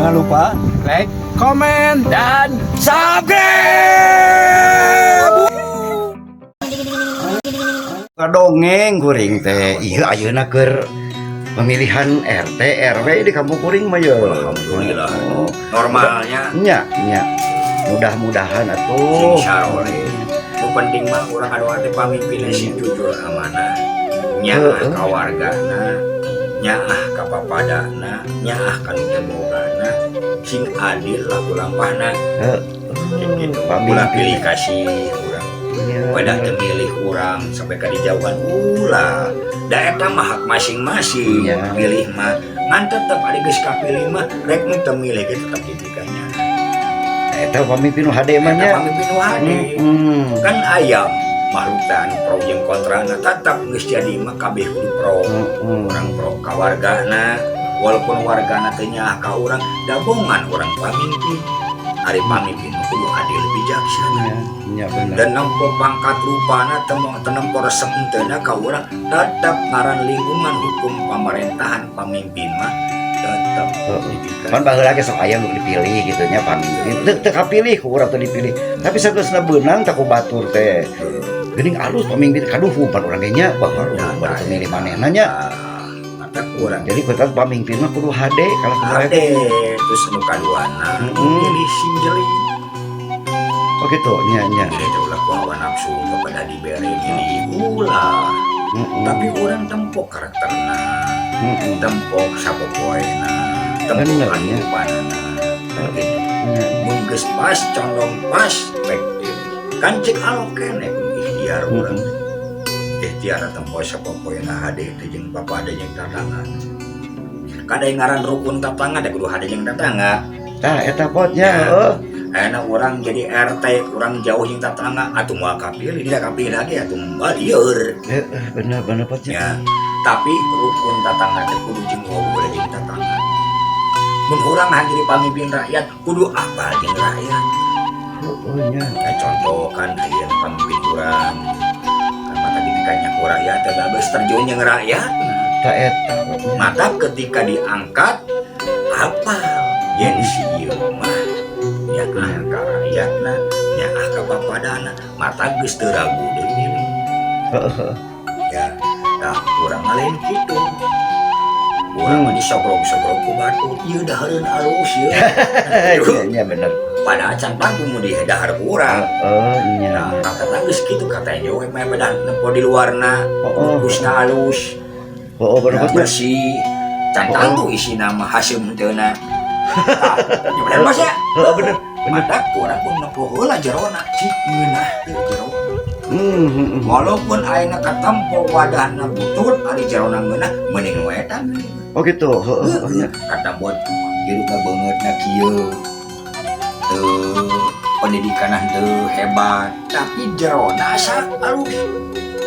Jangan lupa like, komen, dan subscribe. Kadongeng kuring teh iya ayeuna keur pemilihan RT RW di kampung kuring mah ya Alhamdulillah. Normalnya nya mudah-mudahan atuh insya nu penting mah urang anu teh pamimpinna sing jujur amanah nyaah ka wargana nyaah ka papadana nyaah ka nu teu bogana sing adil laku lampahna gitu ulah pilih kasih urang pada milih urang sampai ka dijauhan ulah da eta mah hak masing-masing pilih mah ngan tetep ari geus kapilih mah rek nu teu milih ge tetep dipikanya eta pamimpin hade mah nya pamimpin hade kan ayam makhluk pro jeung kontrana tetap geus jadi mah kabeh kudu pro urang pro ka wargana walaupun wargana teh nyaah ka urang dabongan urang pamimpin ari pamimpin kudu adil bijaksana dan nempo pangkat rupana tempo resep entena ka urang tetap ngaran lingkungan hukum pemerintahan pamimpin mah tetap kan baheula ge sok aya nu dipilih kitu nya pamimpin teu kapilih ku urang teu dipilih tapi sageusna beunang tak ku batur teh geuning alus pamimpin kaduhu pan urang ge nya baru milih manehna nya kurang jadi kita pamimpin mah kudu hade kalau hade terus nu kaduana pilih sing jeli oh gitu nya jadi teh ulah ku hawa nafsu kepada dibere ini ulah tapi orang tempok karakterna tempok sapopoena tempok anupanana mun geus pas condong pas efektif kan cek alo keneh ikhtiar urang ikhtiar tempo sapopoena hade teh jeung bapada jeung tatangga kada ngaran rukun tatangga da kudu hade jeung tatangga tah eta potnya heuh enak orang jadi RT kurang jauh yang tatangga atuh mau kapilih tidak kapilih lagi atuh balieur bener potnya ya tapi rukun tatangga teh kudu jeung boleh jeung tatangga mun urang jadi pamimpin rakyat kudu apal jeung rakyat nya contoh kan aya pamimpin urang kan mata dipikanya ku rakyat teh babes terjun jeung rakyat tah eta mata ketika diangkat apal yen sieun mah nyaah ka rakyatna nyaah ka papadana mata geus teu ragu deui milih ya tah urang lain kitu urang mah disogrog-sogrog ku batu ieu dahareun alus ieu nya bener pada acan panggung mu di dahar urang nya nah kata geus kitu katanya we mah bedah nempo di luarna kusna alus bener bersih can tangtu isina mah haseum teuna ya bener bos ya bener mata kurang pun nempo heula jerona cik ngeunah teu jero walaupun ayeuna katempo wadahna butut ari jerona ngeunah mending we eta oh gitu heeh kata buat hirupna beungeutna kieu teu pendidikanna teu hebat tapi jerona asa alus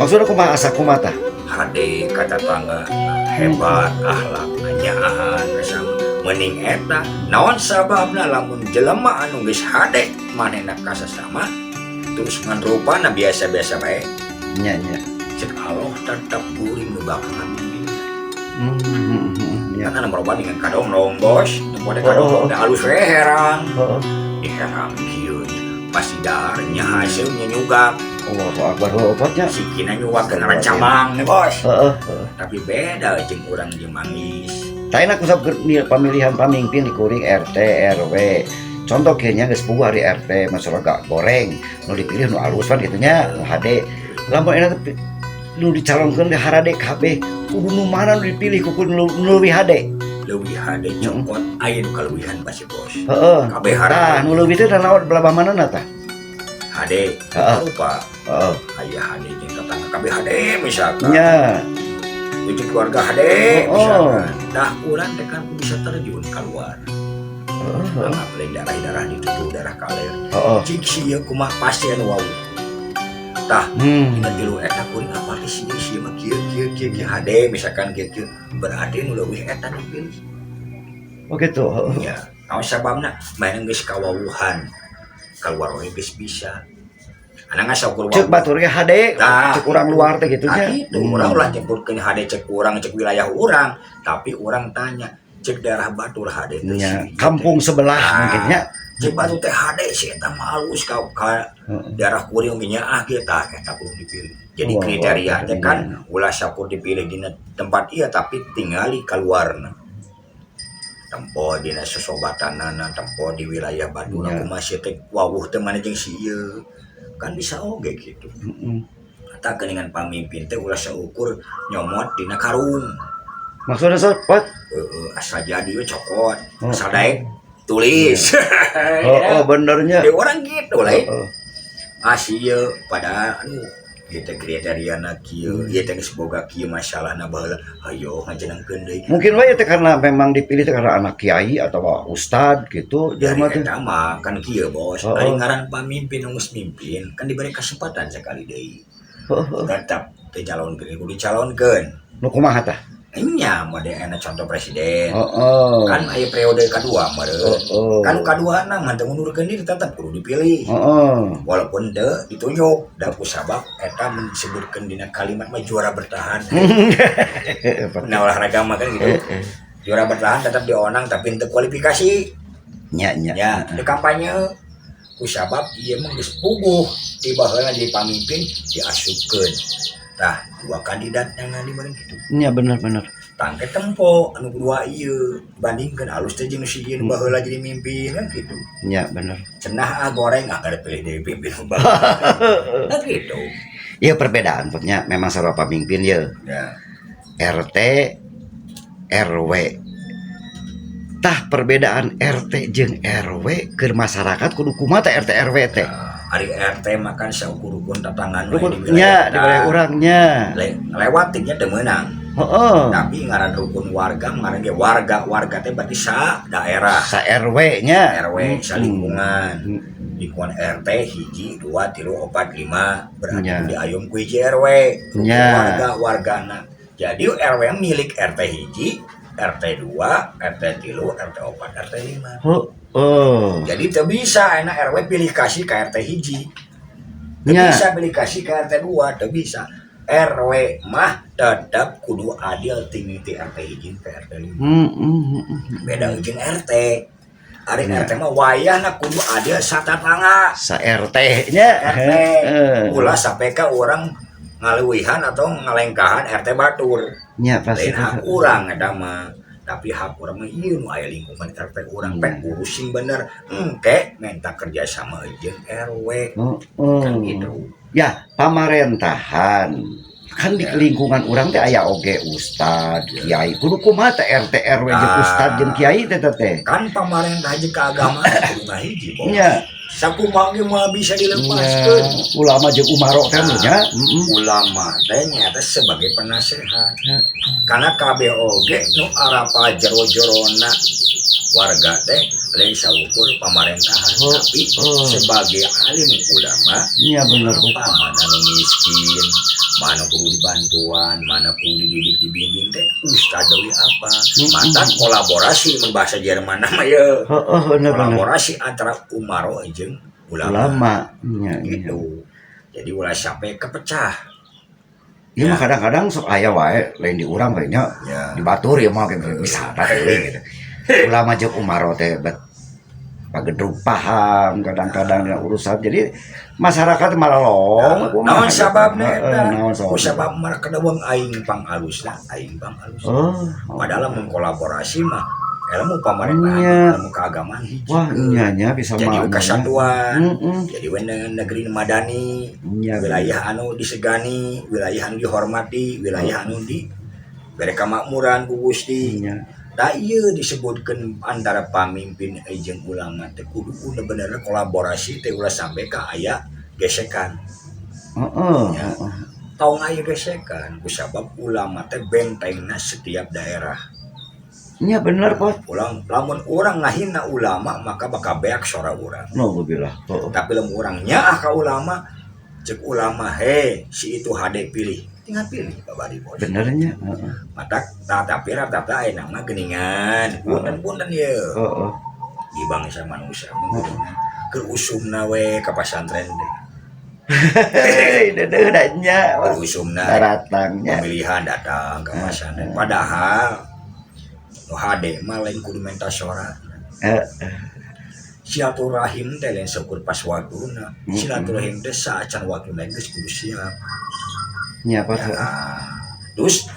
maksudna kumaha asa kumaha hade kata tangga hebat akhlakna nyaahan bersama mending eta naon sababna lamun jelema anu geus hade manehna kasasama terus ngan rupana biasa-biasa bae nya cek Allah tetep kuring nu bakal pamimpin nya kan anu meroban dengan kadong bos pode kadong da alus we herang herang kieu pasti darnya hasilnya nyugak Allahu akbar potnya sikina nyugakeun rancamang nih bos tapi beda jeung urang jeung mangis taina kusab pemilihan pamimpin di kuring RT RW contoh kayaknya geus puguh hari RT masyarakat goreng nu dipilih nu alus kan kitu nya nu hade lamun eta nu dicalonkeun di harade kabeh kudu nu mana nu dipilih ku nu leuwih hade cokot aya nu kaluwihan pasti bos heeh kabeh harade nu leuwih teh naon belah manehna tah hade lupa aya hade jeung tetangga kabeh hade misalkan nya itu keluarga hade misalkan dah urang teh kan bisa terjun keluar apalagi darah ditutup darah kaler cik sieu kumaha pasti anu wau tah dina tilu eta kuring apa sih sieu mah kieu hade misalkan kieu berarti nu leuwih eta dipilih oh gitu ya naon sababna main geus kawawuhan keluar we geus bisa Anang saukur cek batur ge hade cek urang luar teh kitu nya urang ulah nyebutkeun hade cek urang cek wilayah urang tapi urang tanya cek daerah Batur hade teh nya si kampung sebelah mungkin nya. cek Batur teh hade si eta mah alus ka daerah kuring ge nya kita kudu dipilih. Jadi Wah, kriterianya wah, kan ulah sakur dipilih di tempat ieu tapi tingali kaluarna. Tempo dina sosobatanana tempo di wilayah Batur Ya. aku masih teh wawuh teh mana jeung si ieu. Kan bisa oge gitu. Eta geuningan pamimpin teh ulah saukur nyomot dina karung. Maksudnya Pat? Asal jadi we cokot, asal daek tulis. Oh, benernya. Ya orang gitu lah. Oh. Ieu pada anu ieu teh kriteriana kieu, ieu teh geus boga kieu masalahna baheula. Hayo ngajenengkeun deui. Mungkin wae teh karena memang dipilih teh karena anak kiai atau ustad gitu. Dari Jelema teh. eta mah kan kieu bos, ari ngaran pamimpin nu geus mimpin kan diberi kesempatan sekali deui. Tetap dicalonkeun, kudu dicalonkeun. Nu kumaha tah? Nya mode enak contoh presiden. Kan aya periode kedua meureun. Kan kaduana mah teu ngundurkeun diri tetep kudu dipilih. Walaupun teu ditunjuk da kusabab eta disebutkeun dina kalimat mah juara bertahan. Nah olahraga mah kan gitu. Juara bertahan tetap dionang tapi teu kualifikasi. Nya. Ya, di kampanye kusabab ieu mah geus puguh ti baheula jadi pamimpin diasupkeun. Tah dua kandidat yang dibanding gitu. Nya bener. Tangke tempo anu kedua ieu bandingkeun alus teh jeung si ieu baheula jadi mimpin kan gitu. Nya bener. Cenah goreng kada pilih jadi pimpin baheula. Kan gitu. Iya perbedaan pokoknya memang sarua pamimpin ya. RT RW. Tah perbedaan RT jeung RW keur masyarakat kudu kumaha teh RT RW teh. Ari RT makan saukur rukun tetanggan Rukunnya di wilayah urangnya. Lewat tingnya teu meunang. Tapi ngaran rukun warga ngaran ge warga teh berarti sa daerah. Sa RW-nya. RW sa lingkungan. Lingkungan RT hiji 2 3 4 5 berarti diayom ku hiji RW. Warga-wargana. Jadi RW milik RT hiji, RT 2, RT 3, RT 4, RT 5. Jadi teu bisa enak RW pilih kasih ke RT hiji. Teu bisa pilih kasih ke RT 2, teu bisa. RW mah tetap kudu adil tinggi ti RT hiji ke RT 5. Beda jeung RT. Ari RT mah wayahna kudu adil satatangga. Sa RT-nya. RT. Ulah sampai ka urang ngaleuwihan atau ngalengkahan RT Batur. Nya pasti. Lain hak urang eta mah. Tapi hak urang mah ieu nu aya lingkungan RT urang pek urusin bener. Engke minta kerja sama jeung RW. Kan gitu. Ya, pamaréntahan. Kan di lingkungan urang teh aya oge ustad, kiai. Kudu kumaha teh RT RW jeung ustad jeung kiai teh. Kan pamarentah jeung keagamaan kudu ngahiji, Bos. Nya. Sakumaha ge mah bisa dilepaskeun. Ulama jeung umarok teh nya. Ulama teh nyata sebagai penasehat. Karena kabeh oge nu arapa jero-jerona warga teh lain saukur pamaréntahan tapi sebagai alim ulama iya bener mana nu miskin mana kudu dibantuan mana kudu dididik dibimbing teh ustad deui apa mata kolaborasi mun bahasa Jerman mah ya kolaborasi antara umaro jeung ulama gitu jadi ulah sampai kepecah. Iya mah kadang-kadang sok aya wae lain di urang we nya di Batur ya mah bisa teuing gitu. Ulama jeung umaro teh pagedrug paham kadang-kadang urusan jadi masyarakat malah long naon sababna eta sabab mah kadawang aing pang alusna aing pang alus padahal mun kolaborasi mah ilmu pamerintahan ilmu keagamaan hiji wah nya bisa jadi kesatuan jadi negeri madani wilayah anu disegani wilayah anu dihormati wilayah anu di bere kamakmuran ku Gusti. Da ieu disebutkeun antara pamimpin jeung ulama teh kudu bener-bener kolaborasi teh ulah sampai ka aya gesekan. Tong aya gesekan kusabab ulama teh bentengna setiap daerah. Nya bener Pak. Lamun urang ngahina ulama maka bakal beak sora urang. Alhamdulillah. Tapi lamun urang nyaah ka ulama cek ulama si itu hade pilih tinggal pilih babari bos benernya matak tapi rata-rata enak mah geuningan punten-punten ye di bangsa manusia keur usumna we ka pasantren teh dedenya usumna datangnya pemilihan datang ke pasantren padahal nu hade mah lain kudu menta sora eh, silaturahim teh lain syukur pas waktuna silaturahim teh saacan waktuna geus kudu siap nya apa tuh? terus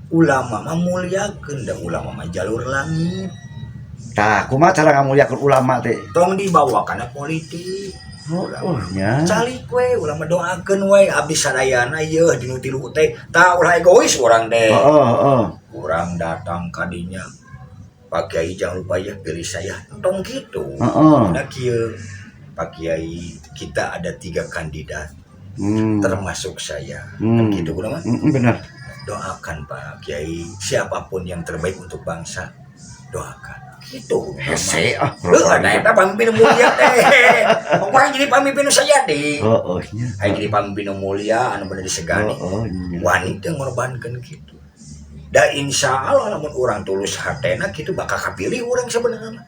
ulama mah muliakeun da ulama mah jalur langit Tah, kumaha cara ngamuliakeun ulama teh? tong dibawa kana politik Nya. calik we ulama doakeun we abdi sadayana yeuh dinu tilu teh tah ulah egois urang teh Heeh. urang datang ka dinya Pak Kiai jangan lupa ya pilih saya tong gitu Heeh. nah kieu Pak Kiai kita ada 3 kandidat termasuk saya kan gitu kumaha Benar. doakan Pak Kiai siapapun yang terbaik untuk bangsa doakan gitu Hese ada eta pamimpin mulia teh pokoknya jadi pamimpin saya deh nya. ayo jadi pamimpin mulia anu bener disegani Nya. wanita ngorbankan gitu da insya Allah namun orang tulus hatena gitu bakal kapilih orang sebenarnya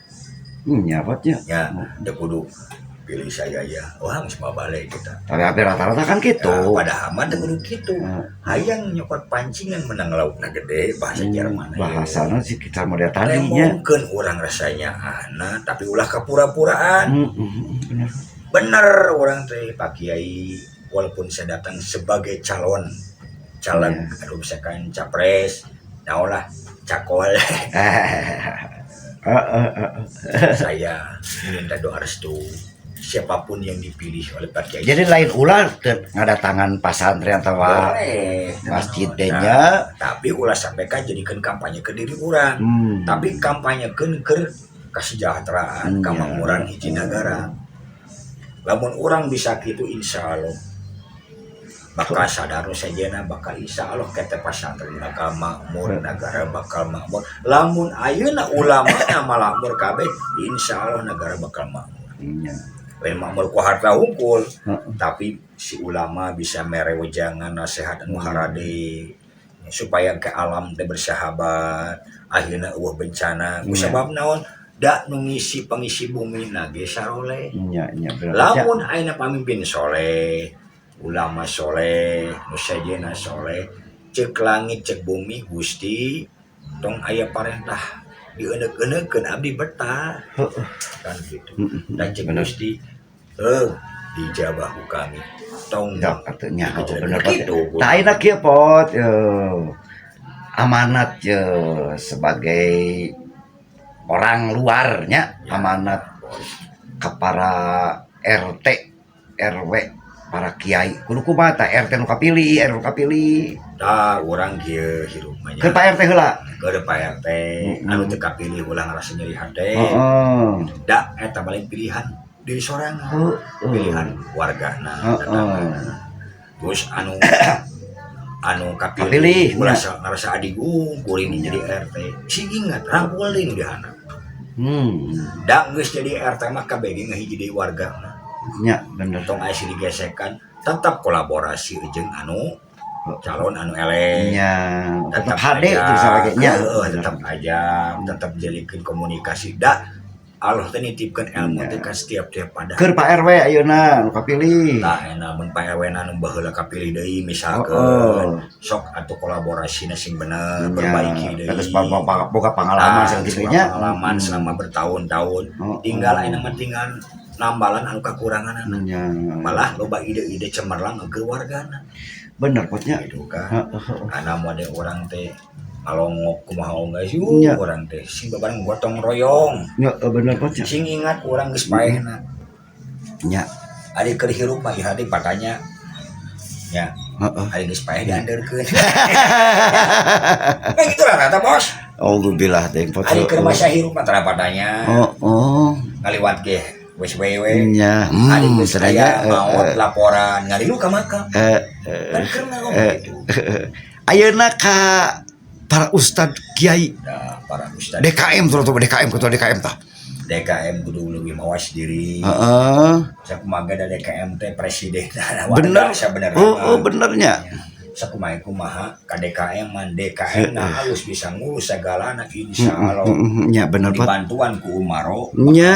Nya apa nya? ya da kudu pilih saya ya wah geus balik kita Tapi hampir rata-rata kan gitu. padahal mah teu kudu kitu hayang nyokot pancingan menang laukna gede bahasa Jerman Bahasana sih kita model tadinya. mungkin orang rasanya anak tapi ulah kapura-puraan Benar. bener orang teh Pak Kiai walaupun saya datang sebagai calon aduh misalkan capres naulah cakol saya minta doa restu siapapun yang dipilih oleh Pak Kiai Jadi lain ulah ngadatangan pasantren atau boleh masjidnya. tapi ulah sampaikan jadikan kampanye ke diri orang tapi kampanye ke kesejahteraan kemakmuran hiji negara lamun orang bisa gitu insya Allah bakal sadar sajana bakal insya Allah kata pasantren bakal makmur negara bakal makmur lamun ayeuna ulama malah makmur kabeh insya Allah negara bakal makmur lain makmur ku harta hungkul tapi si ulama bisa merewejangan nasihat anu harade supaya ke alam teh bersahabat akhirna eueuh bencana ku sabab naon da nu ngisi pengisi bumi na ge saroleh Nya lamun ayeuna pamimpin soleh ulama soleh nu sajena soleh cek langit cek bumi Gusti tong aya parentah dieuneuk-euneukkeun abdi betah kan gitu dan cek Gusti dijabah ku kami tong katanya bener gitu tah ayeuna kieu pot amanat sebagai orang luarnya amanat ke para RT RW para kiai kudu kumaha tah RT nu kapilih RW kapilih tah urang kieu hirup mah ke Pak RT heula ke Pak RT anu teu kapilih ulah ngarasa nyeri hate heeh da eta balik pilihan diri sorangan pilihan wargana terus anu kapilih ulah ngarasa adigung kuring jadi RT si ingat rangkul deui nu dihana da geus jadi RT mah kabeh ge ngahiji deui wargana nya bener tong aya digesekan tetap kolaborasi jeung anu calon anu eleh nya tetap HD itu sabagenya tetap aja tetap jalikeun komunikasi da Allah teh nitipkeun ilmu teh ka setiap pada keur Pak RW ayeuna nu kapilih tah enak mun Pak RW na nu baheula kapilih deui misalkeun sok atuh kolaborasina sing bener perbaiki deui terus boga pengalaman sakitu nya pengalaman selama bertahun-tahun tinggal ayeuna mah tinggal nambalan anu kakurangan malah loba ide-ide cemerlang ke wargana bener potnya itu kan karena mode orang teh ngalongok kumaha guys orang teh sing babareng gotong royong nya bener potnya sing ingat orang geus paehna nya ari keur hirup mah hati patanya nya ari geus paeh diandeurkeun gitu lah kata bos alhamdulillah teh pot ari keur masa hirup mah tara patanya ngaliwat ge wes wewe nya saya mau laporan ngalilu ka makam kan karena gitu ayeuna ka para ustad kiai para ustad DKM terus DKM ketua DKM tah DKM kudu leuwih mawas diri sakumaha da DKM teh presiden bener benernya sakumaha ka DKM man DKM harus bisa ngurus segalana insyaallah nya bener bantuan ku umaro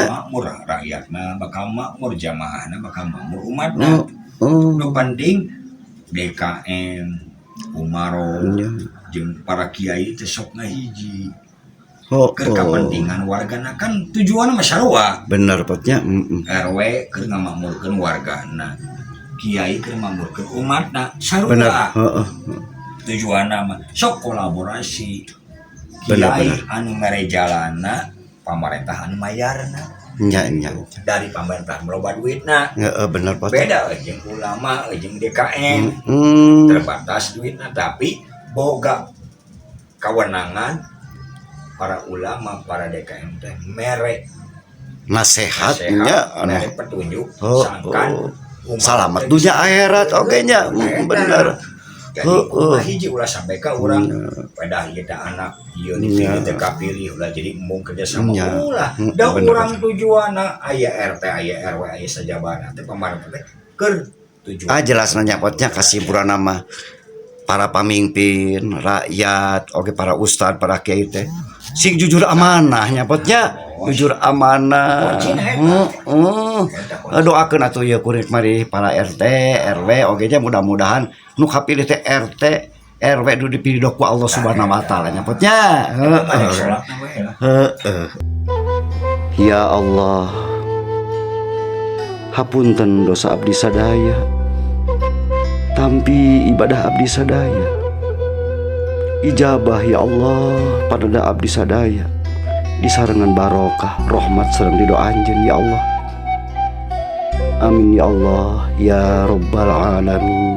makmur rakyatna bakal makmur jamaahna bakal makmur umatna nu penting DKM umaro jeung para kiai teh sok ngahiji kepentingan wargana kan tujuannya masyarakat bener potnya. RW keur ngamakmurkeun wargana kiai keur ngamakmurkeun umatna Bener. sarua tujuanna mah sok kolaborasi Bener, kiai bener. anu mere jalana pamarentah anu mayarna Nya dari pemerintah meloba duitna bener pot. beda jeung ulama jeung DKM terbatas duitna tapi boga kewenangan para ulama para DKM teh mere Nasehatnya mere petunjuk Oh, sangkan umat salamat teh dunia akhirat oke nya bener. jadi kumaha hiji ulah sampai ka urang pada kita anak ieu dipilih teh kapilih ulah jadi embung kerja sama Nya. ulah da Bener, urang tujuanna aya RT aya RW aya sajabana teh pamarentah teh keur tujuan Jelas nanya potnya kesimpulan nama para pemimpin rakyat oke para ustad para kiai teh sing jujur amanahnya potnya jujur amanah. Doakeun atuh ieu kuring mari para RT RW oge nya mudah-mudahan nu kapilih teh RT RW nu dipilih ku Allah Subhanahu wa taala nya potnya. Ya Allah, hapunten dosa abdi sadaya, tampi ibadah abdi sadaya. Ijabah ya Allah pada abdi sadaya, disarengan barokah rahmat sareng ridho anjeun ya Allah. Amin ya Allah ya rabbal alamin.